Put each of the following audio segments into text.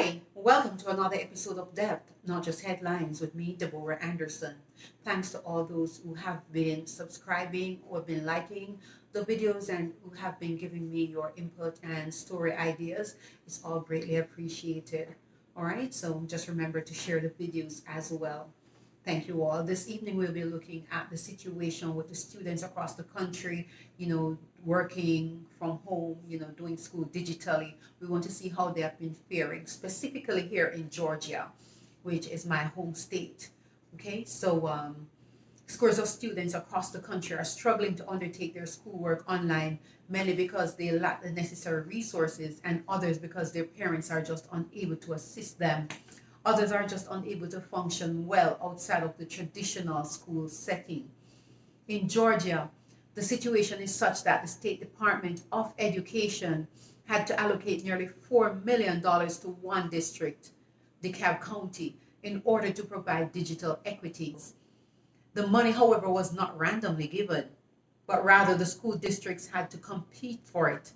Hi, welcome to another episode of Depth, Not Just Headlines with me, Deborah Anderson. Thanks to all those who have been subscribing or been liking the videos and who have been giving me your input and story ideas. It's all greatly appreciated. All right, so just remember to share the videos as well. Thank you all. This evening we'll be looking at the situation with the students across the country, working from home, doing school digitally. We want to see how they have been faring, specifically here in Georgia, which is my home state. Okay, so scores of students across the country are struggling to undertake their schoolwork online, mainly because they lack the necessary resources, and others because their parents are just unable to assist them. Others are just unable to function well outside of the traditional school setting. In Georgia, the situation is such that the State Department of Education had to allocate nearly $4 million to one district, DeKalb County, in order to provide digital equities. The money, however, was not randomly given, but rather the school districts had to compete for it.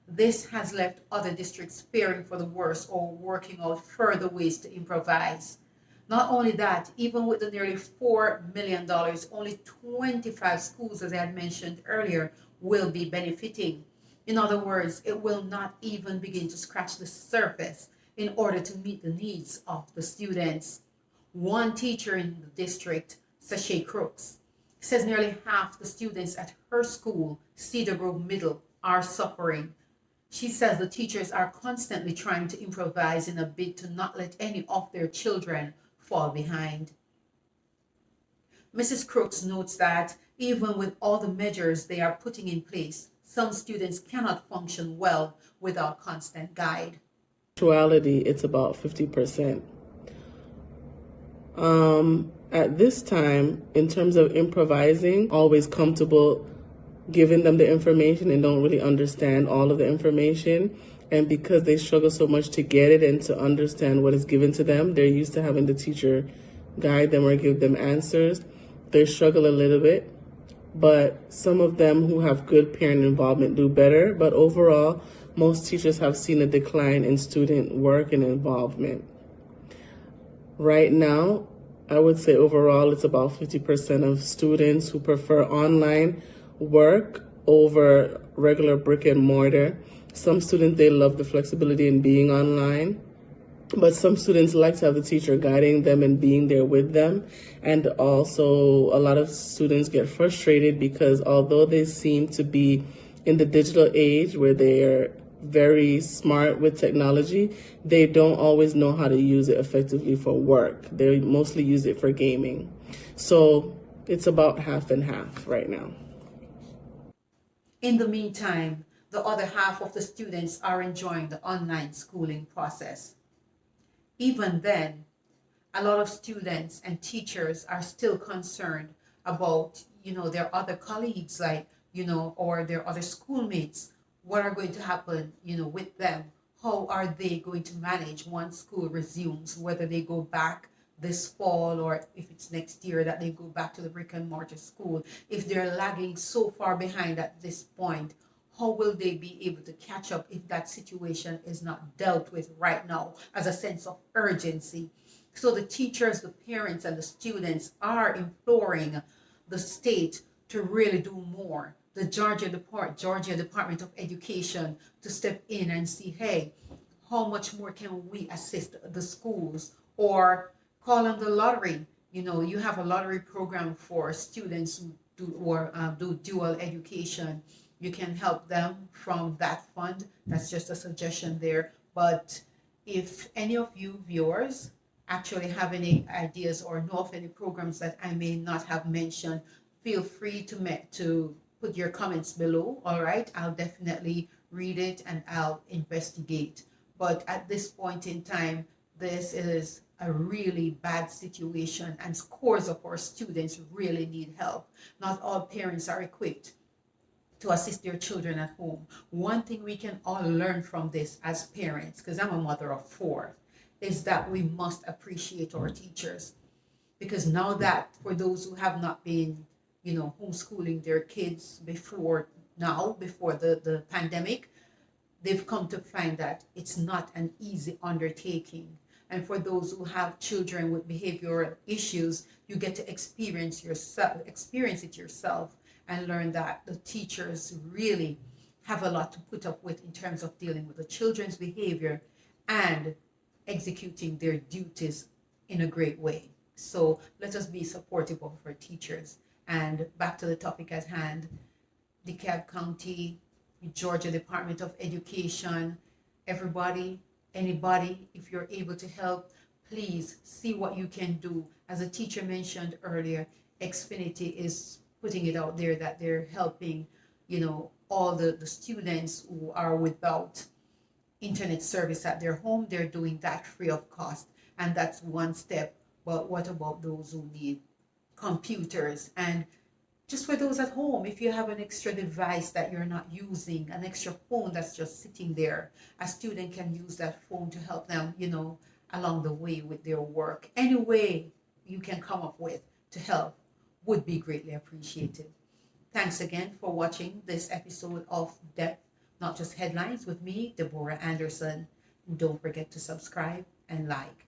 This has left other districts fearing for the worst or working out further ways to improvise. Not only that, even with the nearly $4 million, only 25 schools, as I had mentioned earlier, will be benefiting. In other words, it will not even begin to scratch the surface in order to meet the needs of the students. One teacher in the district, Sashay Crooks, says nearly half the students at her school, Cedar Grove Middle, are suffering. She says the teachers are constantly trying to improvise in a bid to not let any of their children fall behind. Mrs. Crooks notes that even with all the measures they are putting in place, some students cannot function well without constant guide. Actuality, it's about 50%. At this time, in terms of improvising, always comfortable giving them the information and don't really understand all of the information. And because they struggle so much to get it and to understand what is given to them, they're used to having the teacher guide them or give them answers. They struggle a little bit, but some of them who have good parent involvement do better. But overall, most teachers have seen a decline in student work and involvement. Right now, I would say overall it's about 50% of students who prefer online work over regular brick and mortar. Some students, they love the flexibility in being online, but some students like to have the teacher guiding them and being there with them. And also a lot of students get frustrated because although they seem to be in the digital age where they're very smart with technology, they don't always know how to use it effectively for work. They mostly use it for gaming. So it's about half and half right now. In the meantime, the other half of the students are enjoying the online schooling process. Even then, a lot of students and teachers are still concerned about, their other colleagues, or their other schoolmates. What are going to happen, with them? How are they going to manage once school resumes, whether they go back this fall or if it's next year that they go back to the brick and mortar school? If they're lagging so far behind at this point, how will they be able to catch up if that situation is not dealt with right now as a sense of urgency? So the teachers, the parents, and the students are imploring the state to really do more. The Georgia Department of Education to step in and see, hey, how much more can we assist the schools? Or call on the lottery. You have a lottery program for students who do dual education. You can help them from that fund. That's just a suggestion there. But if any of you viewers actually have any ideas or know of any programs that I may not have mentioned, feel free to put your comments below. All right, I'll definitely read it and I'll investigate. But at this point in time, this is a really bad situation and scores of our students really need help. Not all parents are equipped to assist their children at home. One thing we can all learn from this as parents, because I'm a mother of 4, is that we must appreciate our teachers. Because now that for those who have not been, homeschooling their kids before the pandemic, they've come to find that it's not an easy undertaking. And for those who have children with behavioral issues, you get to experience it yourself, and learn that the teachers really have a lot to put up with in terms of dealing with the children's behavior and executing their duties in a great way. So let us be supportive of our teachers. And back to the topic at hand, DeKalb County, Georgia Department of Education, everybody, anybody, if you're able to help, please see what you can do. As a teacher mentioned earlier, Xfinity is putting it out there that they're helping, all the students who are without internet service at their home. They're doing that free of cost. And that's one step. But what about those who need computers? And just for those at home, if you have an extra device that you're not using, an extra phone that's just sitting there, a student can use that phone to help them, along the way with their work. Any way you can come up with to help would be greatly appreciated. Thanks again for watching this episode of Depth, Not Just Headlines with me, Deborah Anderson. Don't forget to subscribe and like.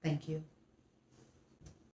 Thank you.